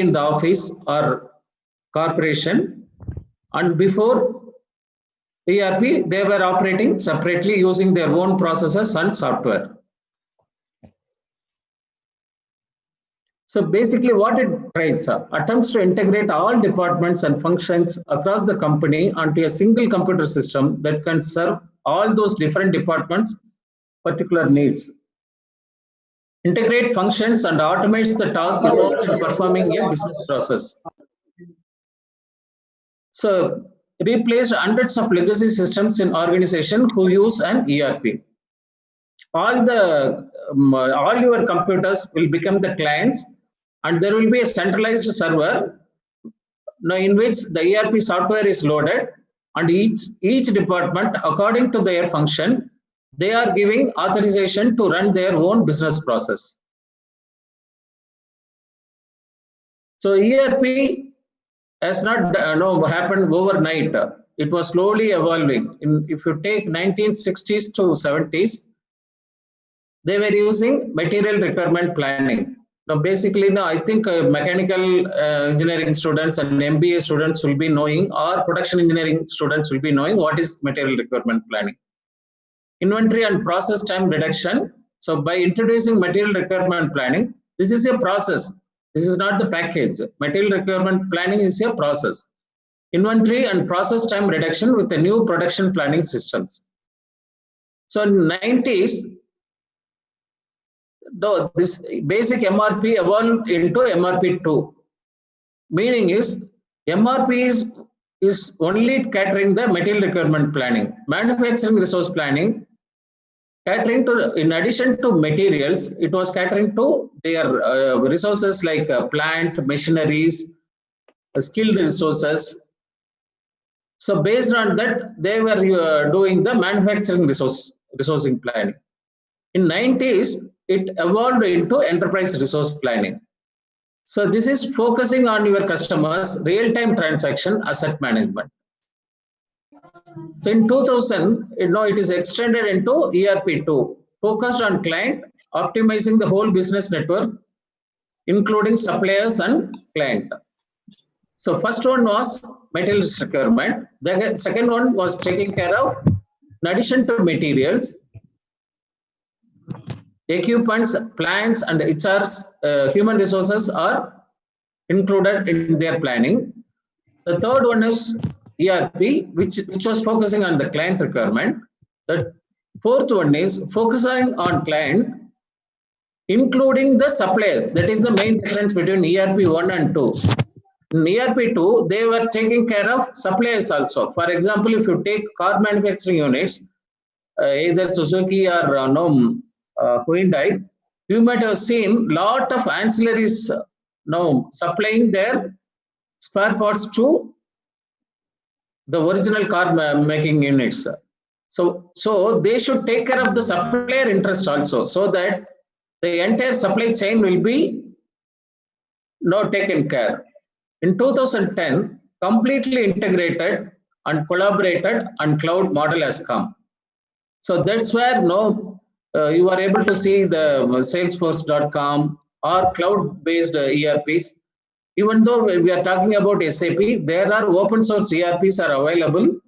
in the office or corporation, and before ERP, they were operating separately using their own processes and software. So basically what it tries, attempts to integrate all departments and functions across the company onto a single computer system that can serve all those different departments' particular needs. Integrate functions and automates the task involved in performing a business process. So replaced hundreds of legacy systems in organization who use an ERP. All your computers will become the clients, and there will be a centralized server in which the ERP software is loaded, and each department, according to their function, they are giving authorization to run their own business process. So ERP has not happened overnight. It was slowly evolving. If you take 1960s to 70s, they were using material requirement planning. Now, basically, I think mechanical engineering students and MBA students will be knowing, or production engineering students will be knowing what is material requirement planning. Inventory and process time reduction. So by introducing material requirement planning, this is a process. This is not the package. Material requirement planning is a process. Inventory and process time reduction with the new production planning systems. So in 90s, this basic MRP evolved into MRP2. Meaning is MRP is only catering the material requirement planning. Manufacturing resource planning, catering to, in addition to materials, it was catering to their resources like plant, machineries, skilled resources. So based on that, they were doing the manufacturing resourcing planning. In 90s, it evolved into enterprise resource planning. So this is focusing on your customers' real-time transaction asset management. So in 2000, it is extended into ERP2, focused on client, optimizing the whole business network, including suppliers and client. So first one was materials requirement. The second one was taking care of, in addition to materials, equipments, plants, and HR's human resources are included in their planning. The third one is ERP, which was focusing on the client requirement. The fourth one is focusing on client, including the suppliers. That is the main difference between ERP 1 and 2. In ERP 2, they were taking care of suppliers also. For example, if you take car manufacturing units, either Suzuki or Hyundai, you might have seen lot of ancillaries supplying their spare parts to the original car making units. So they should take care of the supplier interest also, so that the entire supply chain will be taken care. In 2010, completely integrated and collaborated and cloud model has come. So that's where you are able to see the Salesforce.com or cloud-based ERPs. Even though we are talking about SAP, there are open source ERPs are available,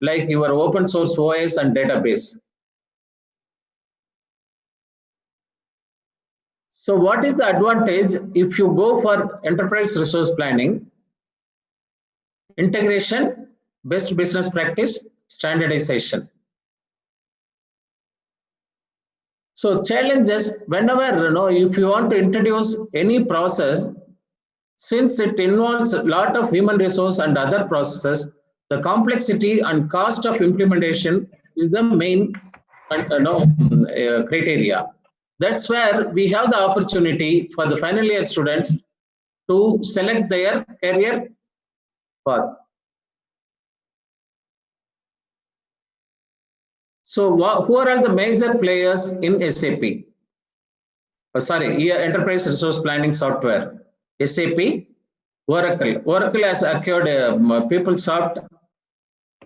like your open source OS and database. So what is the advantage if you go for enterprise resource planning? Integration, best business practice, standardization. So challenges, whenever, if you want to introduce any process, since it involves a lot of human resource and other processes, the complexity and cost of implementation is the main criteria. That's where we have the opportunity for the final year students to select their career path. So who are all the major players in SAP? Enterprise Resource Planning Software. SAP, Oracle. Oracle has acquired PeopleSoft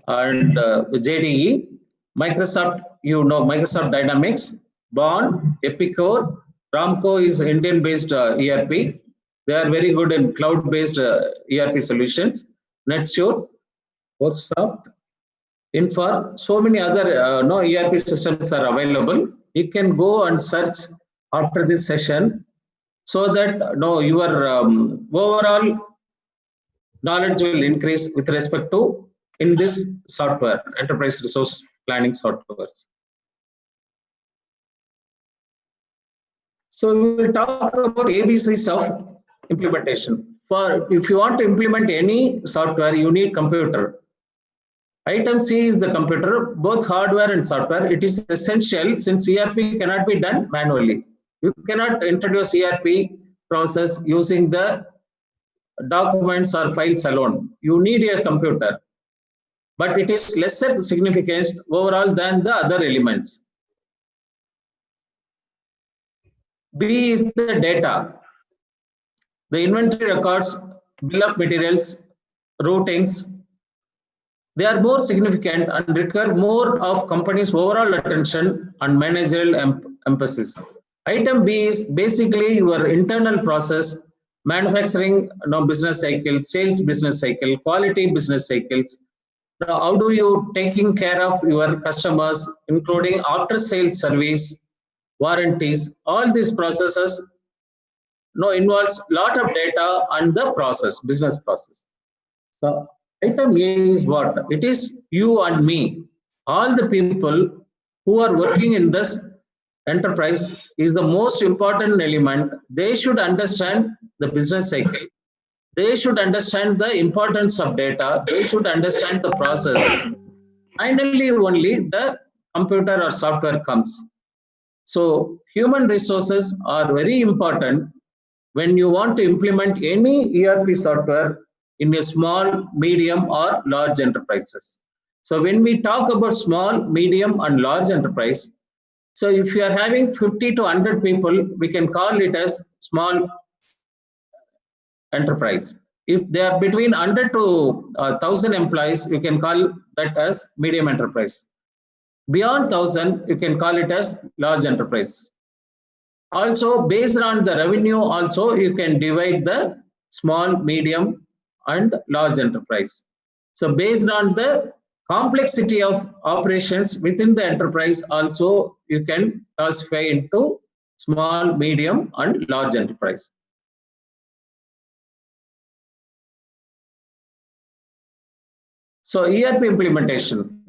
and JDE. Microsoft, Microsoft Dynamics, Bond, Epicor. Ramco is Indian-based ERP. They are very good in cloud-based ERP solutions. NetSure, WorkSoft, Infor, so many other no ERP systems are available. You can go and search after this session so that no your overall knowledge will increase with respect to in this software, enterprise resource planning softwares. So we will talk about ABCs of implementation. For if you want to implement any software, you need computer. Item C is the computer, both hardware and software. It is essential since ERP cannot be done manually. You cannot introduce ERP process using the documents or files alone. You need a computer, but it is lesser significant overall than the other elements. B is the data. The inventory records, bill of materials, routings, they are more significant and require more of company's overall attention and managerial emphasis. Item B is basically your internal process, manufacturing business cycle, sales business cycle, quality business cycles. Now, how do you taking care of your customers, including after sales service, warranties, all these processes involves lot of data and the process, business process. So item A is what? It is you and me. All the people who are working in this enterprise is the most important element. They should understand the business cycle. They should understand the importance of data. They should understand the process. Finally, only the computer or software comes. So human resources are very important when you want to implement any ERP software in a small, medium, or large enterprises. So when we talk about small, medium, and large enterprise, so if you are having 50 to 100 people, we can call it as small enterprise. If they are between 100 to 1,000 employees, you can call that as medium enterprise. Beyond 1,000, you can call it as large enterprise. Also, based on the revenue, also you can divide the small, medium, and large enterprise. So based on the complexity of operations within the enterprise, also you can classify into small, medium, and large enterprise. So ERP implementation.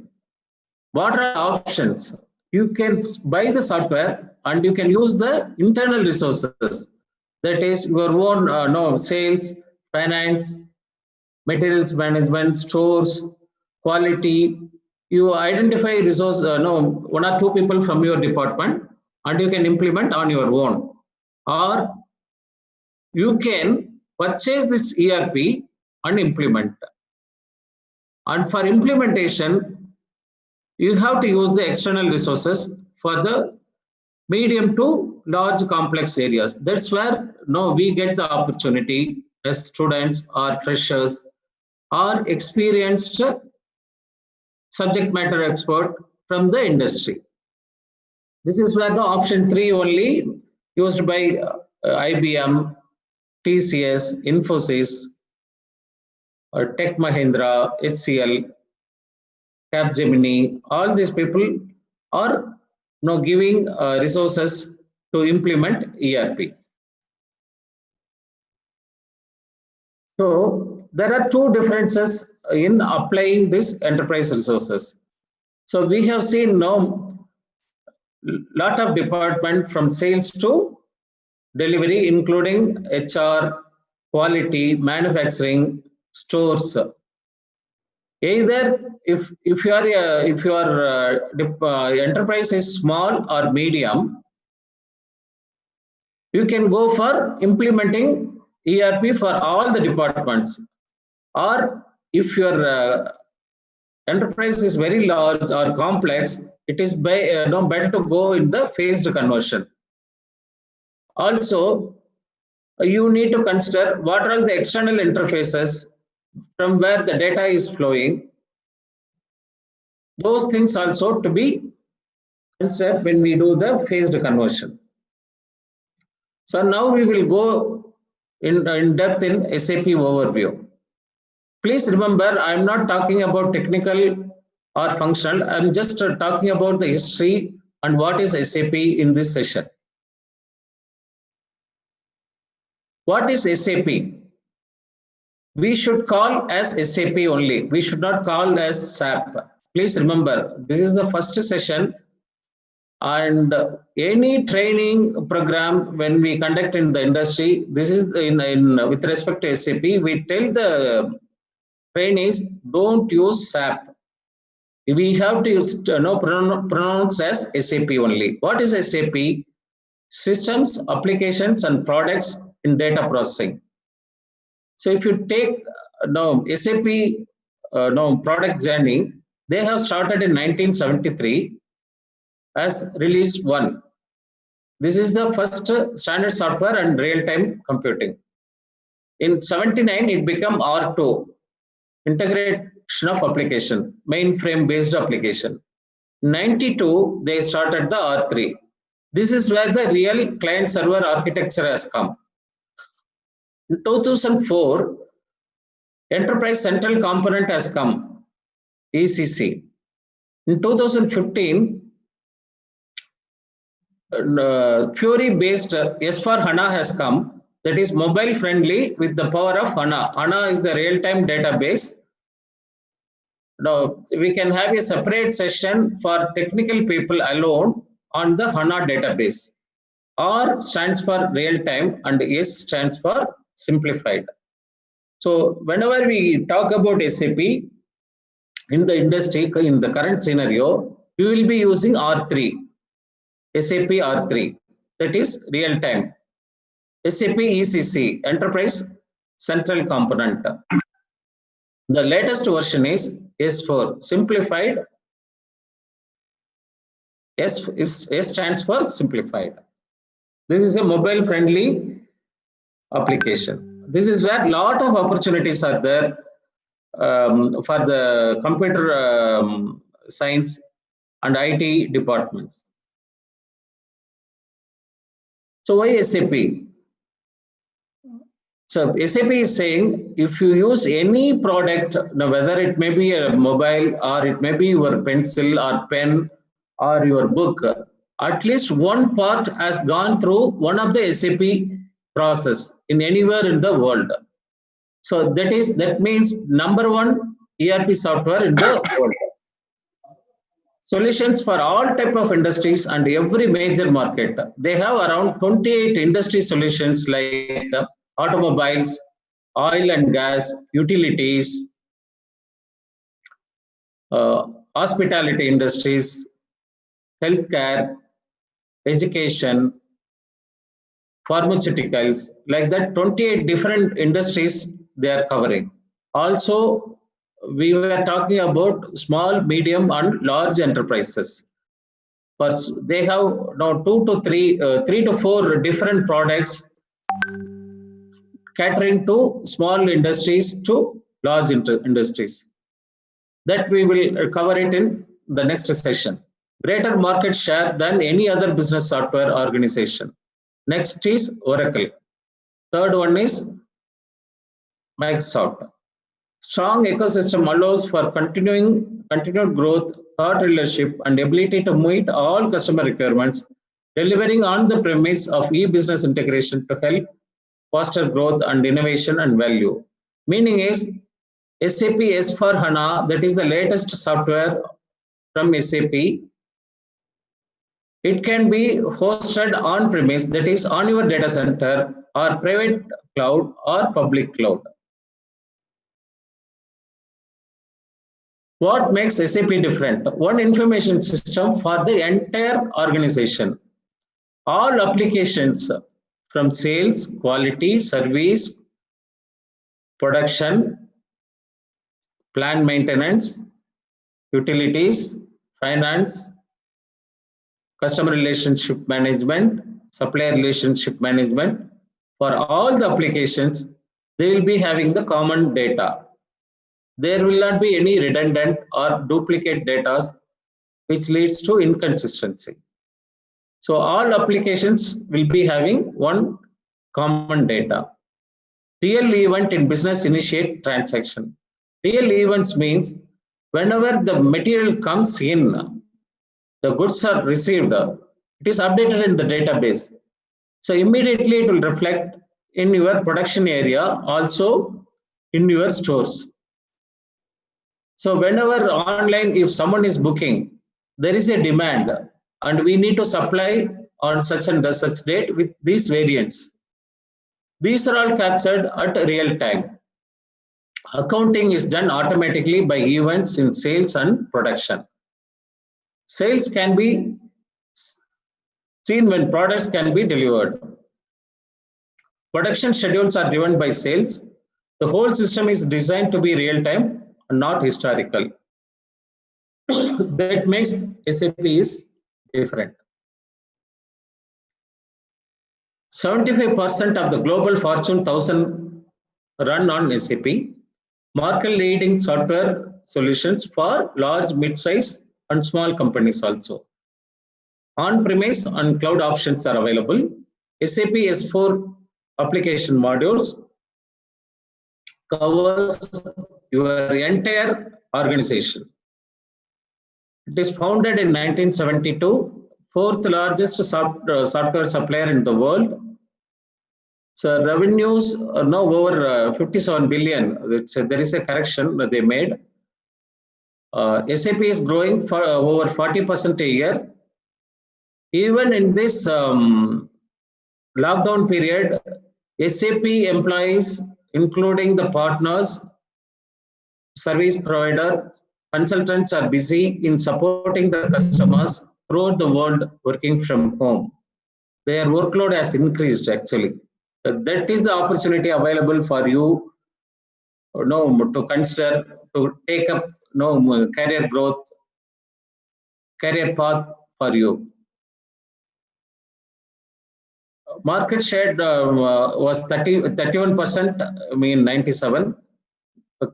What are options? You can buy the software and you can use the internal resources. That is your own sales, finance, materials management, stores, quality. You identify resource, one or two people from your department, and you can implement on your own. Or you can purchase this ERP and implement. And for implementation, you have to use the external resources for the medium to large complex areas. That's where we get the opportunity as students or freshers or experienced subject matter expert from the industry. This is where the option 3 only used by IBM, TCS, Infosys, Tech Mahindra, HCL, Capgemini, all these people are giving resources to implement ERP. So there are two differences in applying these enterprise resources. So we have seen lot of department from sales to delivery, including HR, quality, manufacturing, stores. Either if your enterprise is small or medium, you can go for implementing ERP for all the departments. Or if your enterprise is very large or complex, it is better to go in the phased conversion. Also, you need to consider what are the external interfaces from where the data is flowing. Those things also to be considered when we do the phased conversion. So now we will go in depth in SAP overview. Please remember, I'm not talking about technical or functional. I'm just talking about the history and what is SAP in this session. What is SAP? We should call as SAP only. We should not call as SAP. Please remember, this is the first session, and any training program when we conduct in the industry, this is in with respect to SAP, we tell the trainees don't use SAP. We have to use pronounce as SAP only. What is SAP? Systems, applications, and products in data processing. So if you take now SAP product journey, they have started in 1973 as release 1. This is the first standard software and real-time computing. In 79, it became R2, integration of application, mainframe based application. 92, they started the R3. This is where the real client server architecture has come. In 2004, enterprise central component has come, ECC. In 2015, query based S/4HANA has come, that is mobile friendly with the power of HANA. HANA is the real-time database. Now we can have a separate session for technical people alone on the HANA database. R stands for real-time and S stands for simplified. So whenever we talk about SAP in the industry, in the current scenario, we will be using R3, SAP R3, that is real-time. SAP ECC, Enterprise Central Component. The latest version is S4, simplified. S stands for simplified. This is a mobile-friendly application. This is where a lot of opportunities are there for the computer science and IT departments. So why SAP? So SAP is saying if you use any product, whether it may be a mobile or it may be your pencil or pen or your book, at least one part has gone through one of the SAP process in anywhere in the world. So that means number one ERP software in the world. Solutions for all type of industries and every major market. They have around 28 industry solutions like automobiles, oil and gas, utilities, hospitality industries, healthcare, education, pharmaceuticals, like that 28 different industries they are covering. Also, we were talking about small, medium and large enterprises. But they have now 3 to 4 different products catering to small industries to large industries. That we will cover it in the next session. Greater market share than any other business software organization. Next is Oracle. Third one is Microsoft. Strong ecosystem allows for continued growth, thought leadership, and ability to meet all customer requirements, delivering on the premise of e-business integration to help foster growth and innovation and value. Meaning is SAP S/4HANA, that is the latest software from SAP. It can be hosted on premise, that is on your data center, or private cloud or public cloud. What makes SAP different? One information system for the entire organization. All applications from sales, quality, service, production, plant maintenance, utilities, finance, customer relationship management, supplier relationship management. For all the applications, they will be having the common data. There will not be any redundant or duplicate data, which leads to inconsistency. So all applications will be having one common data. Real event in business initiate transaction. Real events means whenever the material comes in, the goods are received, it is updated in the database. So immediately it will reflect in your production area, also in your stores. So whenever online, if someone is booking, there is a demand and we need to supply on such and such date with these variants. These are all captured at real time. Accounting is done automatically by events in sales and production. Sales can be seen when products can be delivered. Production schedules are driven by sales. The whole system is designed to be real time and not historical. That makes SAP is different. 75% of the global Fortune 1000 run on SAP, market leading software solutions for large, mid-size and small companies also. On-premise and cloud options are available. SAP S4 application modules covers your entire organization. It is founded in 1972, fourth largest software supplier in the world. So revenues are now over 57 billion. There is a correction that they made. SAP is growing for over 40% a year. Even in this lockdown period, SAP employees, including the partners, service provider, consultants are busy in supporting the customers throughout the world working from home. Their workload has increased actually. That is the opportunity available for you, to consider to take up career growth, career path for you. Market share was 31%, I mean 97.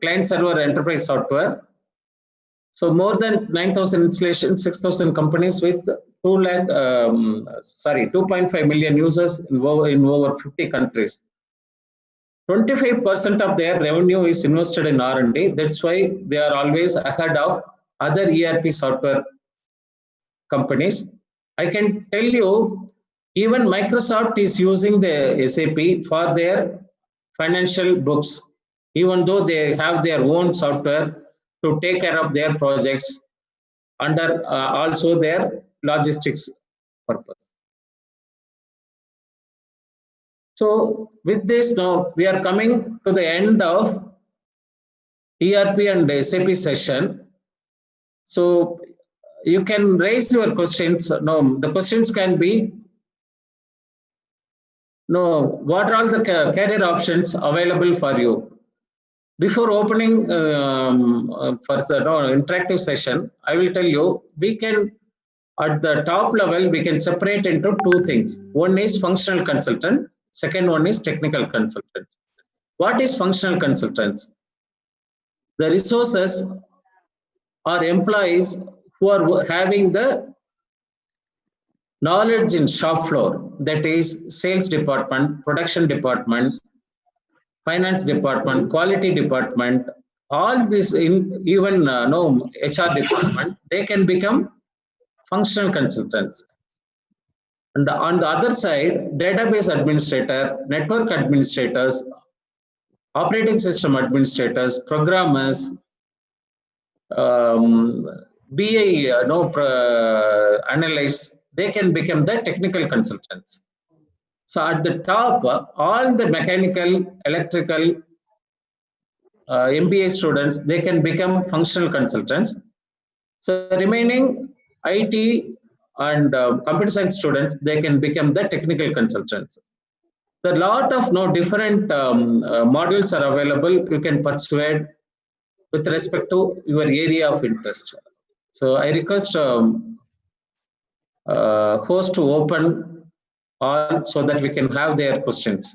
Client server enterprise software. So more than 9,000 installations, 6,000 companies with 2.5 million users in over 50 countries. 25% of their revenue is invested in R&D. That's why they are always ahead of other ERP software companies. I can tell you, even Microsoft is using the SAP for their financial books, even though they have their own software to take care of their projects under also their logistics purpose. So with this, now we are coming to the end of ERP and SAP session. So you can raise your questions. No, the questions can be, what are all the career options available for you? Before opening for interactive session, I will tell you, we can, at the top level, we can separate into two things. One is functional consultant, second one is technical consultant. What is functional consultants? The resources are employees who are having the knowledge in shop floor, that is sales department, production department, finance department, quality department, all this in even HR department, they can become functional consultants. And on the other side, database administrator, network administrators, operating system administrators, programmers, BI analysts, they can become the technical consultants. So at the top, all the mechanical, electrical, MBA students, they can become functional consultants. So remaining IT and computer science students, they can become the technical consultants. There are a lot of different modules are available. You can persuade with respect to your area of interest. So I request host to open all so that we can have their questions.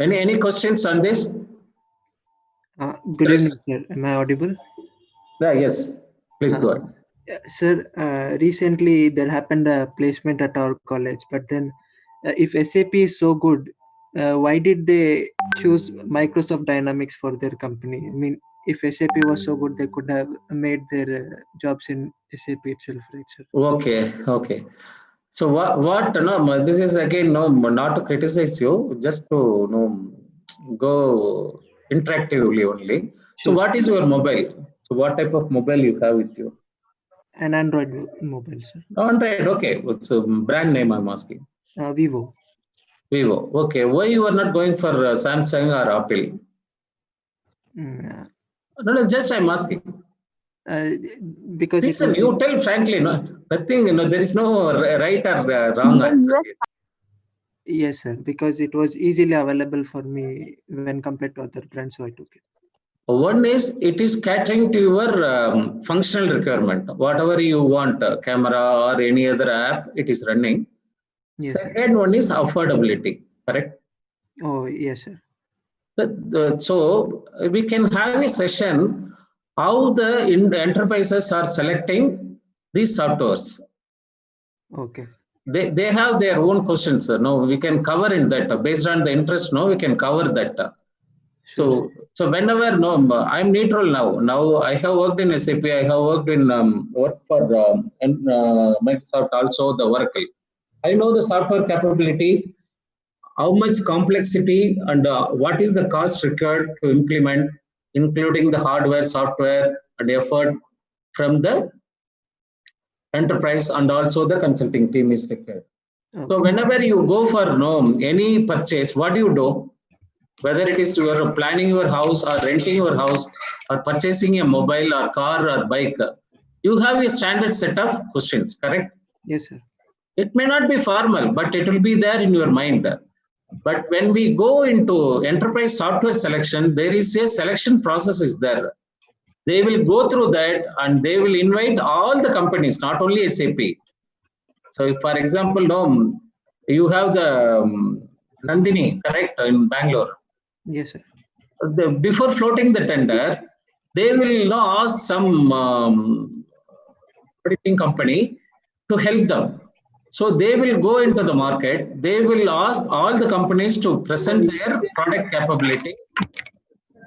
Any questions on this? Good evening, sir. Am I audible? Yeah, yes. Please go ahead. Sir, recently there happened a placement at our college, but then if SAP is so good, why did they choose Microsoft Dynamics for their company? I mean, if SAP was so good, they could have made their jobs in SAP itself, right, sir? Okay. So what no, this is again no, not to criticize you, just to go interactively only. So Sure, what sir. is your mobile? So what type of mobile you have with you? An Android mobile, sir. Android, okay. What's the brand name I'm asking? Vivo. Vivo. Okay. Why you are not going for Samsung or Apple? No, just I'm asking. Because it Listen, was you tell frankly, no, nothing, there is no right or wrong answer here. yes, sir. Because it was easily available for me when compared to other brands, so I took it. One is it is catering to your functional requirement. Whatever you want, camera or any other app, it is running. Yes, sir. Second one is affordability, correct? Oh, yes, sir. So we can have a session how the enterprises are selecting these softwares. Okay. They have their own questions. No, we can cover in that based on the interest. No, we can cover that. Sure, So whenever no, I'm neutral now. Now I have worked in SAP. I have worked in work for Microsoft, also the Oracle. I know the software capabilities, how much complexity and what is the cost required to implement, including the hardware, software, and effort from the enterprise, and also the consulting team is required. okay. So whenever you go for any purchase, what do you do? Whether it is you are planning your house or renting your house or purchasing a mobile or car or bike, you have a standard set of questions, correct? Yes, sir. It may not be formal, but it will be there in your mind. But when we go into enterprise software selection, there is a selection process is there. They will go through that and they will invite all the companies, not only SAP. So if, for example, you have the Nandini, correct, in Bangalore. Yes, sir. Before floating the tender, they will ask some producing company to help them. So they will go into the market. They will ask all the companies to present their product capability.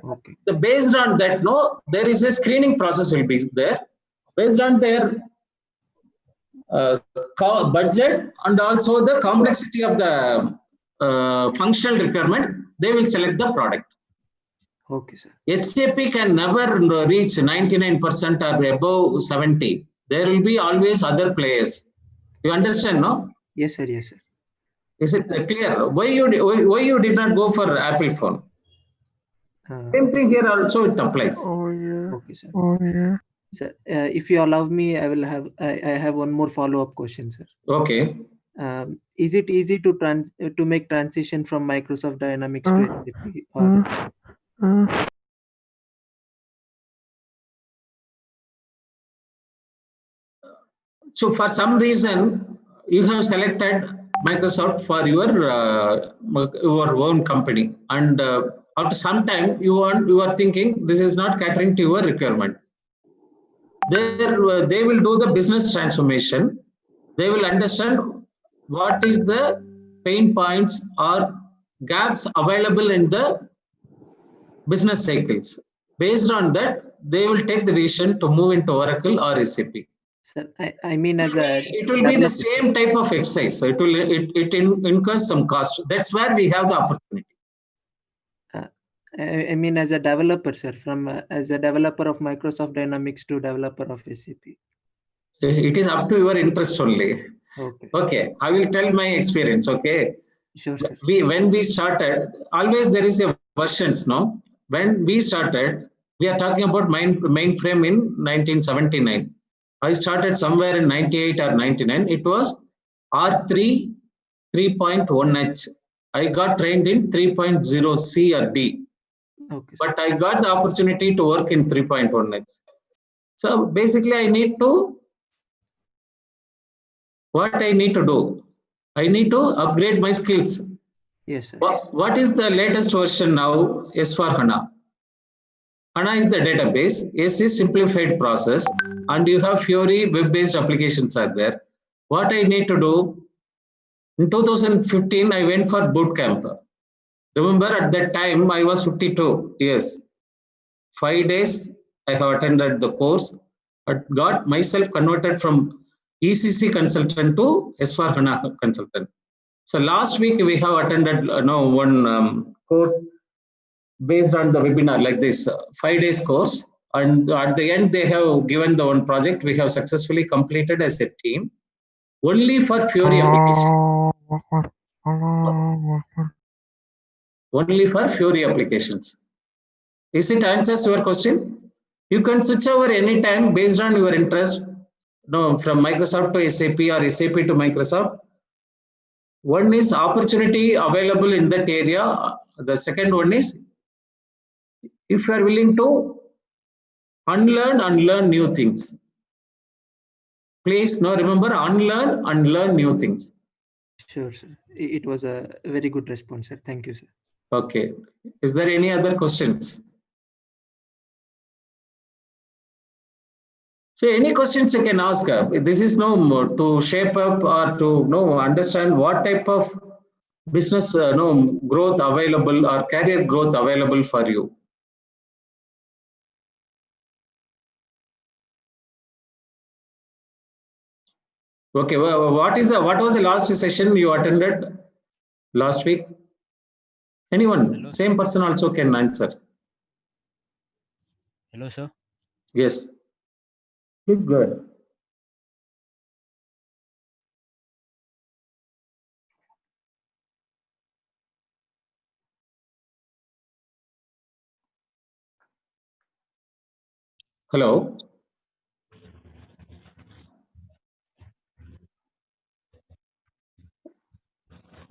Okay. Based on that, there is a screening process will be there. Based on their budget and also the complexity of the functional requirement, they will select the product. Okay, sir. SAP can never reach 99% or above 70. There will be always other players. You understand, no? Yes, sir. Yes, sir. Is it clear? Why you did not go for Apple phone? Same thing here also it applies. Okay, sir. Sir, if you allow me, I have one more follow-up question, sir. Okay. Is it easy to make transition from Microsoft Dynamics to SAP? Or So for some reason, you have selected Microsoft for your own company, and after some time, you are thinking this is not catering to your requirement. They will do the business transformation. They will understand what is the pain points or gaps available in the business cycles. Based on that, they will take the decision to move into Oracle or SAP. sir, I mean as a It will be the same type of exercise. So it incurs some cost. That's where we have the opportunity. I mean as a developer, sir, from as a developer of Microsoft Dynamics to developer of SAP. It is up to your interest only. Okay. I will tell my experience. Okay. Sure, sir. When we started, always there is a versions. No, when we started, we are talking about mainframe in 1979. I started somewhere in 98 or 99. It was R3 3.1H. I got trained in 3.0 C or D. Okay. But I got the opportunity to work in 3.1H. So basically, I need to do? I need to upgrade my skills. Yes, sir. What is the latest version now? S/4HANA. HANA is the database. S is simplified process, and you have Fiori web-based applications are there. What I need to do in 2015, I went for boot camp. Remember, at that time I was 52 years. 5 days I have attended the course. I got myself converted from ECC consultant to S/4HANA consultant. So last week we have attended one course based on the webinar like this 5 days course, and at the end they have given the one project we have successfully completed as a team only for Fiori applications. Only for Fiori applications. Is it answers your question? You can switch over anytime based on your interest. No, from Microsoft to SAP or SAP to Microsoft. One is opportunity available in that area. The second one is if you are willing to unlearn and learn new things. Please now remember unlearn and learn new things. Sure, sir. It was a very good response, sir. Thank you, sir. Okay. Is there any other questions? So any questions you can ask. This is no to shape up or to understand what type of business growth available or career growth available for you. Okay, what was the last session you attended last week? Anyone? Hello, same person also can answer. Hello, sir. Yes. Please go ahead. Hello.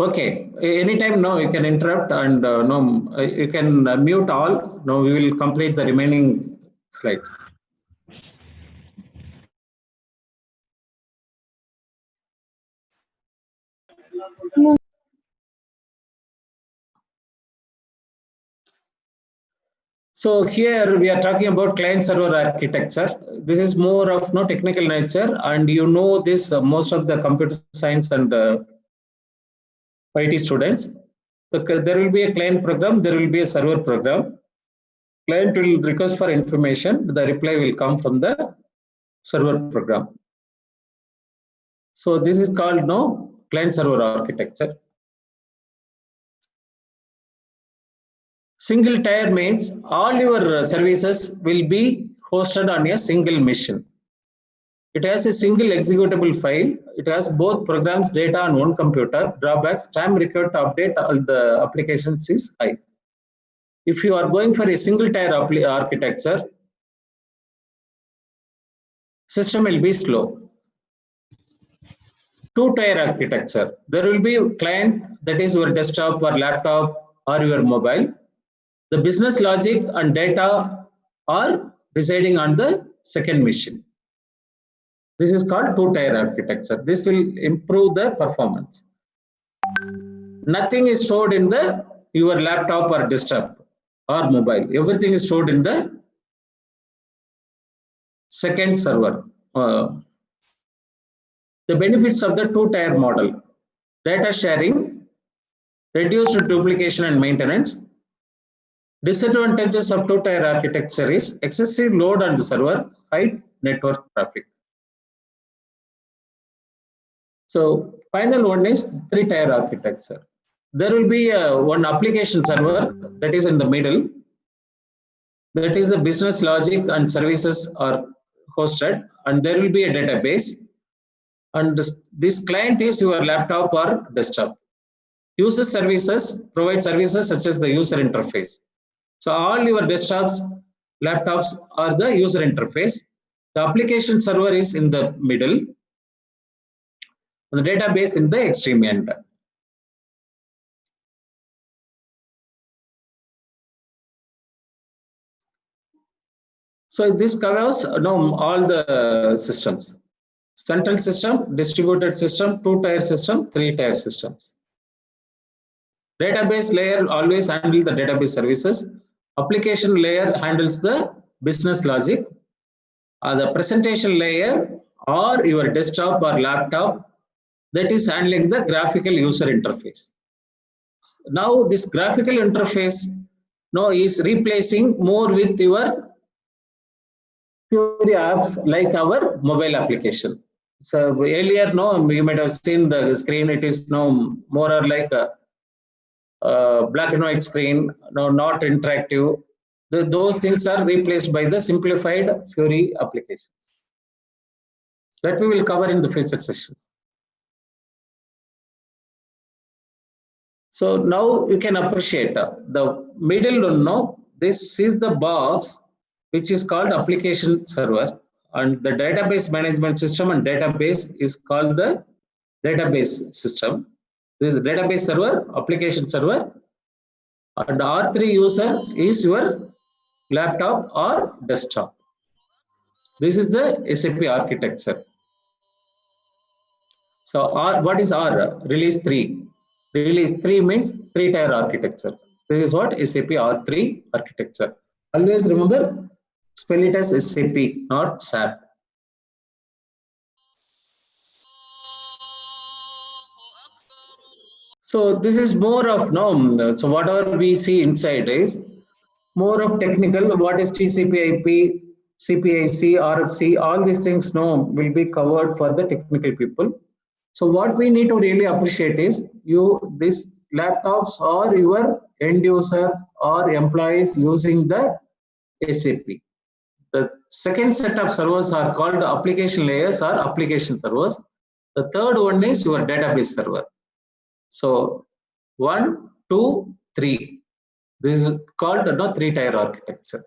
Okay. Anytime no, you can interrupt and you can mute all. No, we will complete the remaining slides. So here we are talking about client server architecture. This is more of no technical nature, and this most of the computer science and IT students. So there will be a client program, there will be a server program. Client will request for information, the reply will come from the server program. So this is called client server architecture. Single tier means all your services will be hosted on a single machine. It has a single executable file. It has both programs data on one computer. Drawbacks: time required to update all the applications is high. If you are going for a single tier architecture, system will be slow. Two-tier architecture, there will be a client, that is your desktop or laptop or your mobile. The business logic and data are residing on the second machine. This is called two-tier architecture. This will improve the performance. Nothing is stored in your laptop or desktop or mobile. Everything is stored in the second server. The benefits of the two-tier model: data sharing, reduced duplication and maintenance. Disadvantages of two-tier architecture is excessive load on the server, high network traffic. So final one is three-tier architecture. There will be one application server that is in the middle. That is the business logic and services are hosted, and there will be a database. And this client is your laptop or desktop. User services provide services such as the user interface. So all your desktops, laptops are the user interface. The application server is in the middle. The database in the extreme end. So this covers all the systems: central system, distributed system, two-tier system, three-tier systems. Database layer always handles the database services. Application layer handles the business logic. The presentation layer or your desktop or laptop, that is handling the graphical user interface. Now this graphical interface is replacing more with your Fiori apps like our mobile application. So earlier, you might have seen the screen. It is more or like a black and white screen, not interactive. Those things are replaced by the simplified Fiori applications. That we will cover in the future sessions. So now you can appreciate the middle one. This is the box which is called application server, and the database management system and database is called the database system. This is the database server, application server, and R3 user is your laptop or desktop. This is the SAP architecture. So what is R? Release 3. Release 3 means 3-tier architecture. This is what SAP R3 architecture. Always remember, spell it as SAP, not SAP. So this is more of so whatever we see inside is more of technical. What is TCP/IP, CPIC, RFC? All these things will be covered for the technical people. So what we need to really appreciate is these laptops or your end user or employees using the SAP. The second set of servers are called application layers or application servers. The third one is your database server. So 1, 2, 3. This is called 3-tier architecture.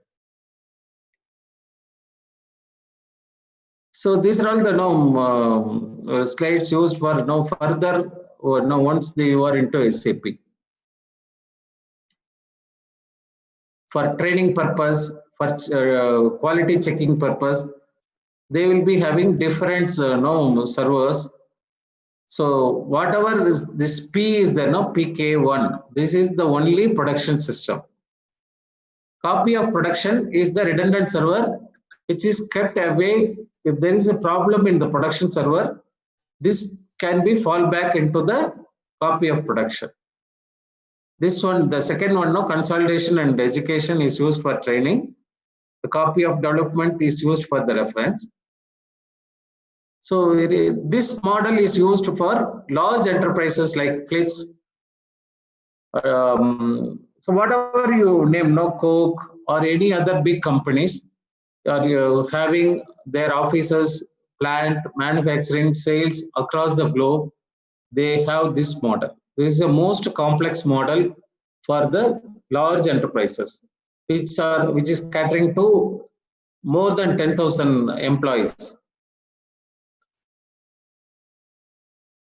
So these are all the slides used for further once they are into SAP. For training purpose, for quality checking purpose, they will be having different servers. So whatever is this P is there, PK1. This is the only production system. Copy of production is the redundant server, which is kept away. If there is a problem in the production server, this can be fall back into the copy of production. This one, the second one, consolidation and education is used for training. The copy of development is used for the reference. So this model is used for large enterprises like Philips. So whatever you name, Coke or any other big companies, are having their offices, plant, manufacturing, sales across the globe, they have this model. This is the most complex model for the large enterprises, which is catering to more than 10,000 employees.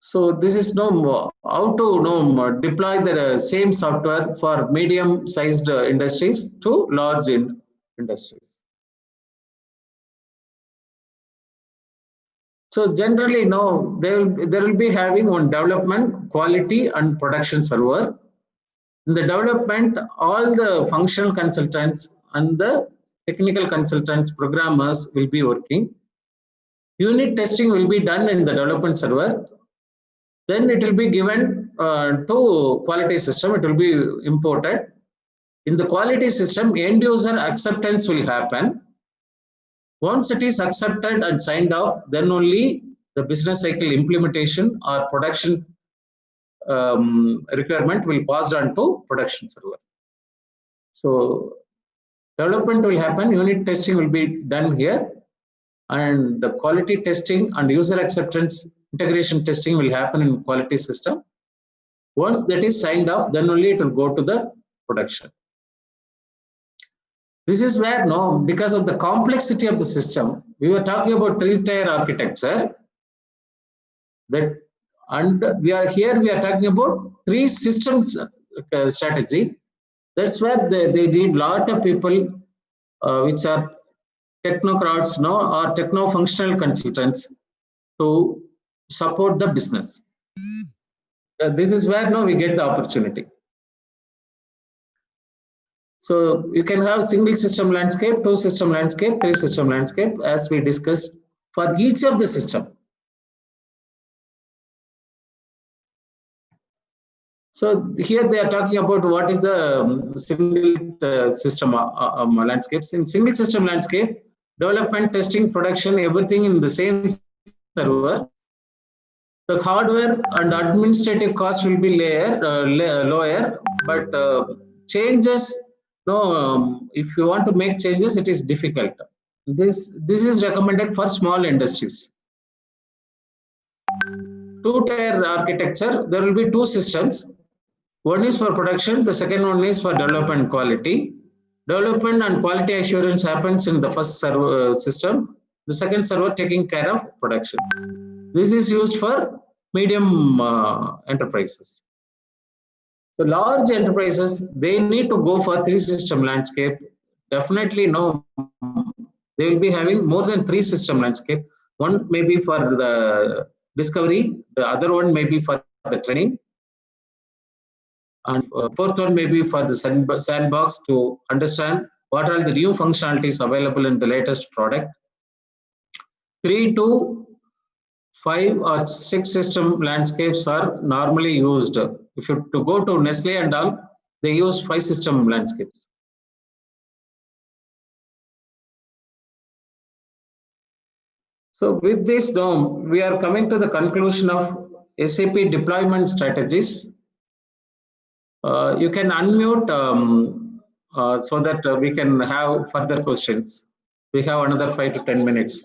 So this is how to deploy the same software for medium-sized industries to large industries. So generally, there will be having one development, quality, and production server. In the development, all the functional consultants and the technical consultants, programmers will be working. Unit testing will be done in the development server. Then it will be given to quality system. It will be imported. In the quality system, end user acceptance will happen. Once it is accepted and signed off, then only the business cycle implementation or production requirement will pass on to production server. So development will happen, unit testing will be done here, and the quality testing and user acceptance integration testing will happen in quality system. Once that is signed off, then only it will go to the production. This is where because of the complexity of the system, we were talking about 3-tier architecture. And we are talking about 3 systems strategy. That's where they need lot of people which are technocrats or techno-functional consultants to support the business. This is where we get the opportunity. So you can have single system landscape, two system landscape, three system landscape, as we discussed for each of the system. So here they are talking about what is the single system landscapes. In single system landscape, development, testing, production, everything in the same server. The hardware and administrative cost will be lower, but changes, no, if you want to make changes, it is difficult. This is recommended for small industries. Two-tier architecture, there will be two systems. One is for production, the second one is for development quality. Development and quality assurance happens in the first server system, the second server taking care of production. This is used for medium enterprises. The large enterprises, they need to go for three system landscape. Definitely no, they will be having more than three system landscape. One may be for the discovery, the other one may be for the training, and fourth one may be for the sandbox to understand what are the new functionalities available in the latest product. 3 to 5 or 6 system landscapes are normally used. If you to go to Nestle and all, they use 5 system landscapes. So with this, we are coming to the conclusion of SAP deployment strategies. You can unmute so that we can have further questions. We have another 5 to 10 minutes.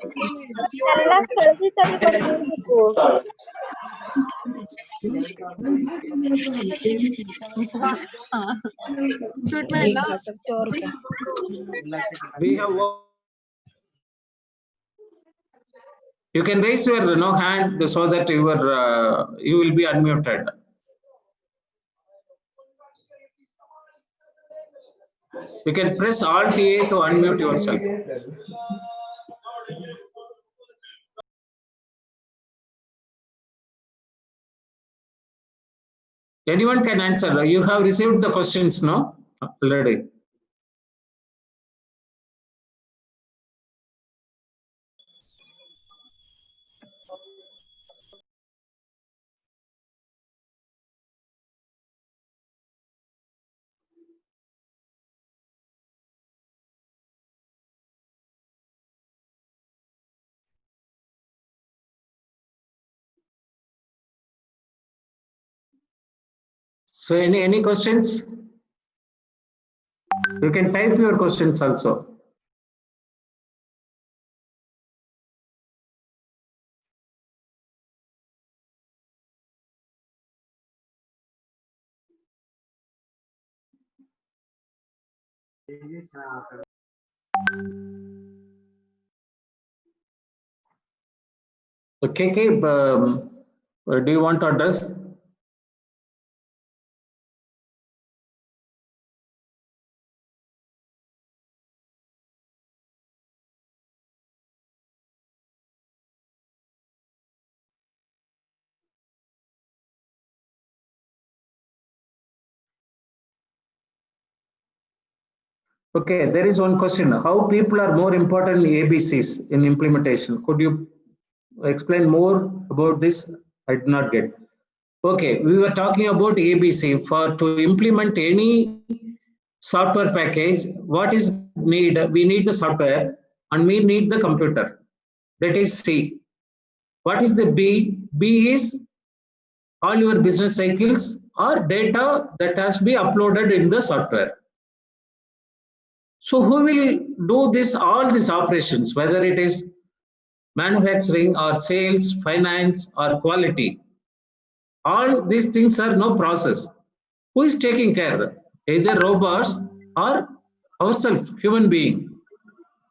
We have. You can raise your hand so that you will be unmuted. You can press Alt A to unmute yourself. Anyone can answer. You have received the questions, no? Already. So any questions? You can type your questions also. Okay, do you want to address? Okay, there is one question. How people are more important ABCs in implementation? Could you explain more about this? I did not get. Okay, we were talking about ABC. For to implement any software package, what is need? We need the software and we need the computer. That is C. What is the B? B is all your business cycles or data that has to be uploaded in the software. So who will do this, all these operations, whether it is manufacturing or sales, finance or quality? All these things are no process. Who is taking care? Either robots or ourselves, human being.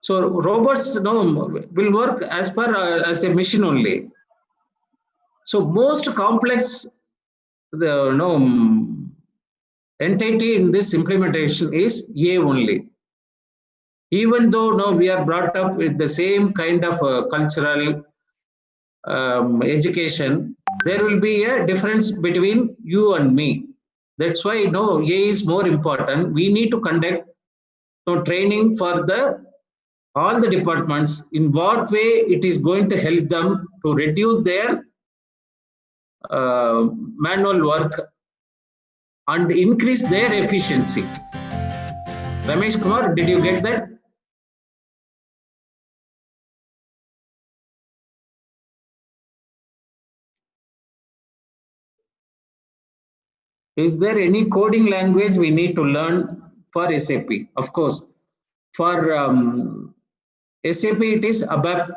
So robots will work as per as a machine only. So most complex entity in this implementation is A only. Even though we are brought up with the same kind of cultural education, there will be a difference between you and me. That's why A is more important. We need to conduct training for all the departments. In what way it is going to help them to reduce their manual work and increase their efficiency. Ramesh Kumar, did you get that? Is there any coding language we need to learn for SAP? Of course, for SAP it is ABAP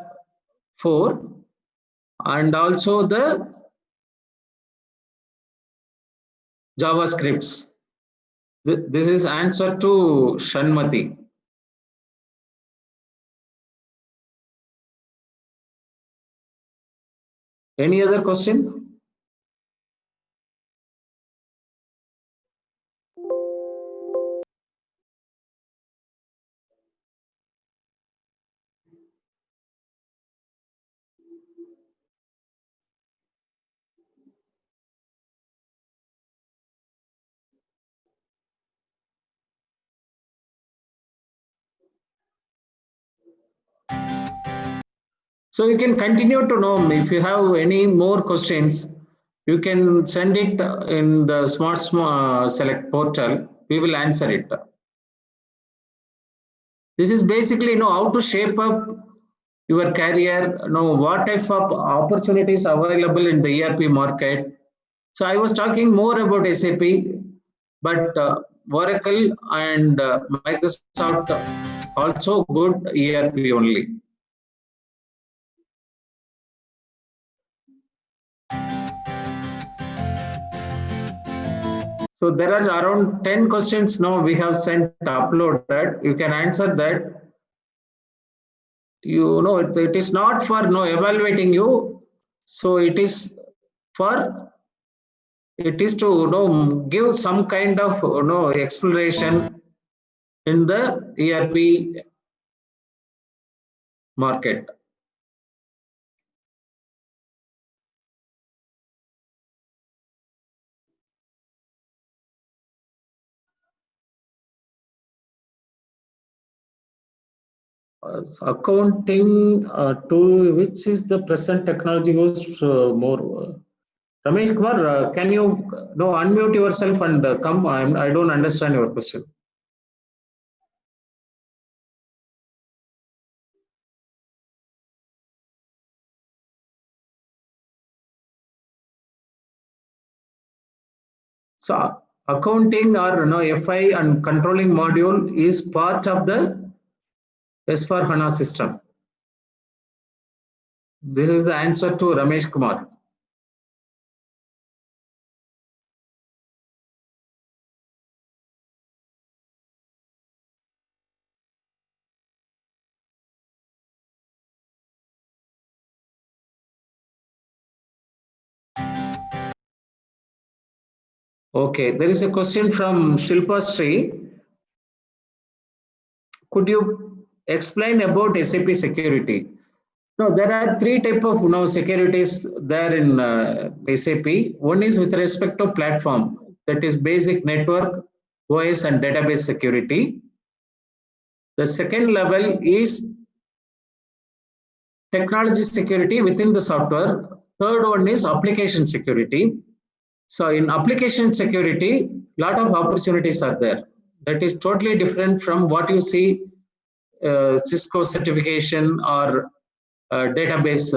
4 and also the JavaScripts. This is answer to Shanmati. Any other question? So you can continue to know if you have any more questions, you can send it in the Smart Select portal. We will answer it. This is basically how to shape up your career, what type of opportunities available in the ERP market. So I was talking more about SAP, but Oracle and Microsoft also good ERP only. So there are around 10 questions now we have sent uploaded. You can answer that. It is not for evaluating you. So it is to give some kind of exploration in the ERP market. Accounting tool, which is the present technology used more. Ramesh Kumar, can you unmute yourself and come? I don't understand your question. So accounting or FI and controlling module is part of the S/4HANA system. This is the answer to Ramesh Kumar. Okay, there is a question from Shilpa Sri. Could you explain about SAP security? No, there are three types of securities there in SAP. One is with respect to platform, that is basic network, OS and database security. The second level is technology security within the software. Third one is application security. So in application security, lot of opportunities are there. That is totally different from what you see Cisco certification or database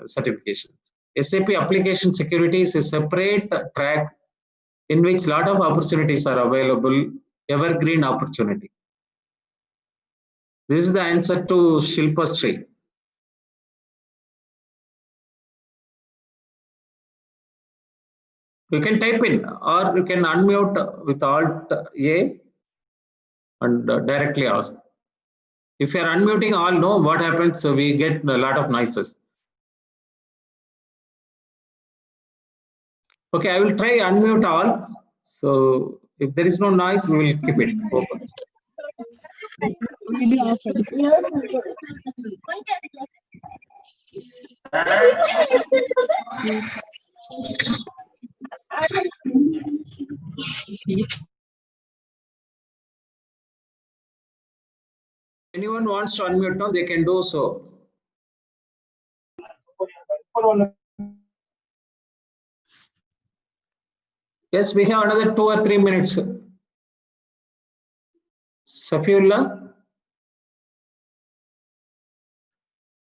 certifications. SAP application security is a separate track in which lot of opportunities are available, evergreen opportunity. This is the answer to Shilpa Sri. You can type in or you can unmute with Alt A and directly ask. If you are unmuting all, know what happens. So we get a lot of noises. Okay, I will try unmute all. So if there is no noise, we will keep it open. Anyone wants to unmute now, they can do so. Yes, we have another 2 or 3 minutes. Safiullah?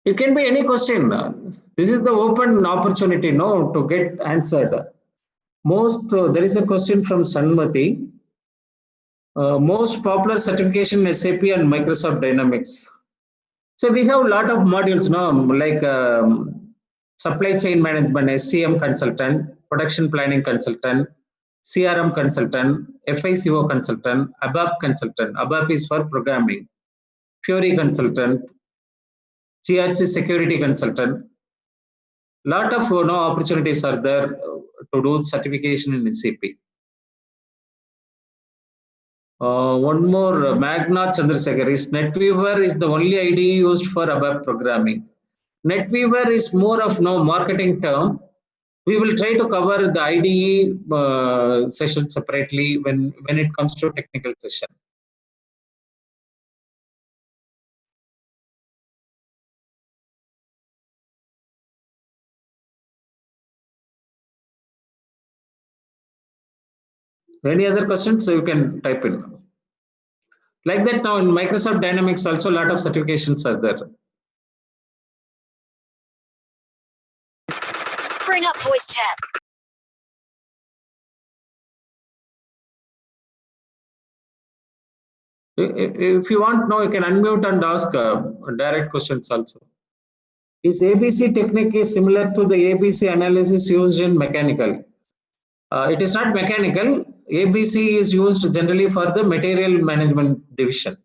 It can be any question. This is the open opportunity, no, to get answered. There is a question from Sanmati. Most popular certification in SAP and Microsoft Dynamics. So we have a lot of modules now, like supply chain management, SCM consultant, production planning consultant, CRM consultant, FICO consultant, ABAP consultant. ABAP is for programming. Fiori consultant, GRC security consultant. Lot of opportunities are there to do certification in SAP. One more, Magna Chandrasekhar is NetWeaver is the only IDE used for ABAP programming. NetWeaver is more of marketing term. We will try to cover the IDE session separately when it comes to technical session. Any other questions? So you can type in. Like that now in Microsoft Dynamics also a lot of certifications are there. Bring up voice chat. If you want now, you can unmute and ask direct questions also. Is ABC technique is similar to the ABC analysis used in mechanical? It is not mechanical. ABC is used generally for the material management division.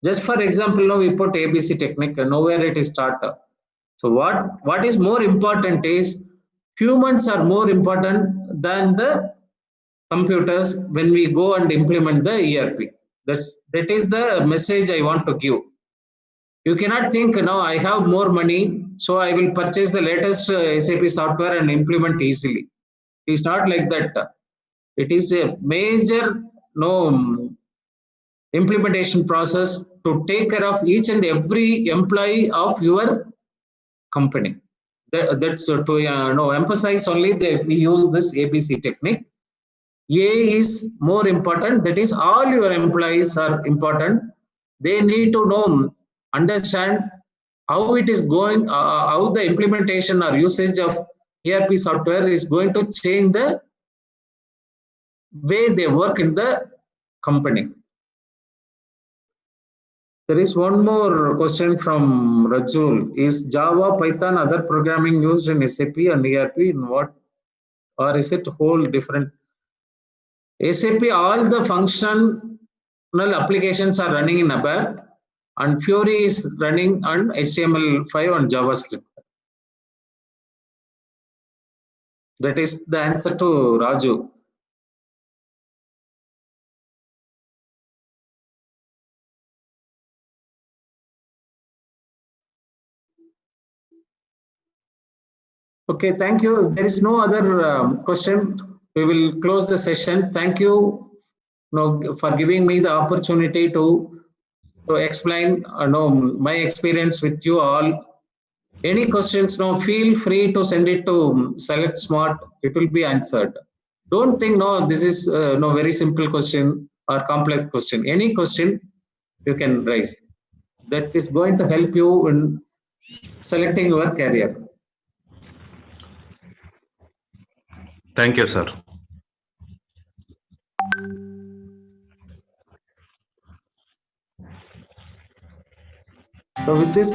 Just for example, now we put ABC technique, nowhere it is taught. So what is more important is humans are more important than the computers when we go and implement the ERP. That is the message I want to give. You cannot think, I have more money, so I will purchase the latest SAP software and implement easily. It's not like that. It is a major implementation process to take care of each and every employee of your company. That's to emphasize only that we use this ABC technique. A is more important, that is all your employees are important. They need to understand how it is going, how the implementation or usage of ERP software is going to change the way they work in the company. There is one more question from Rajul. Is Java, Python, other programming used in SAP and ERP in what? Or is it whole different? SAP, all the functional applications are running in ABAP and Fiori is running on HTML5 and JavaScript. That is the answer to Raju. Okay, thank you. There is no other question. We will close the session. Thank you, for giving me the opportunity to explain my experience with you all. Any questions, feel free to send it to Select Smart. It will be answered. Don't think, this is very simple question or complex question. Any question you can raise. That is going to help you in selecting your career. Thank you, sir. So with this,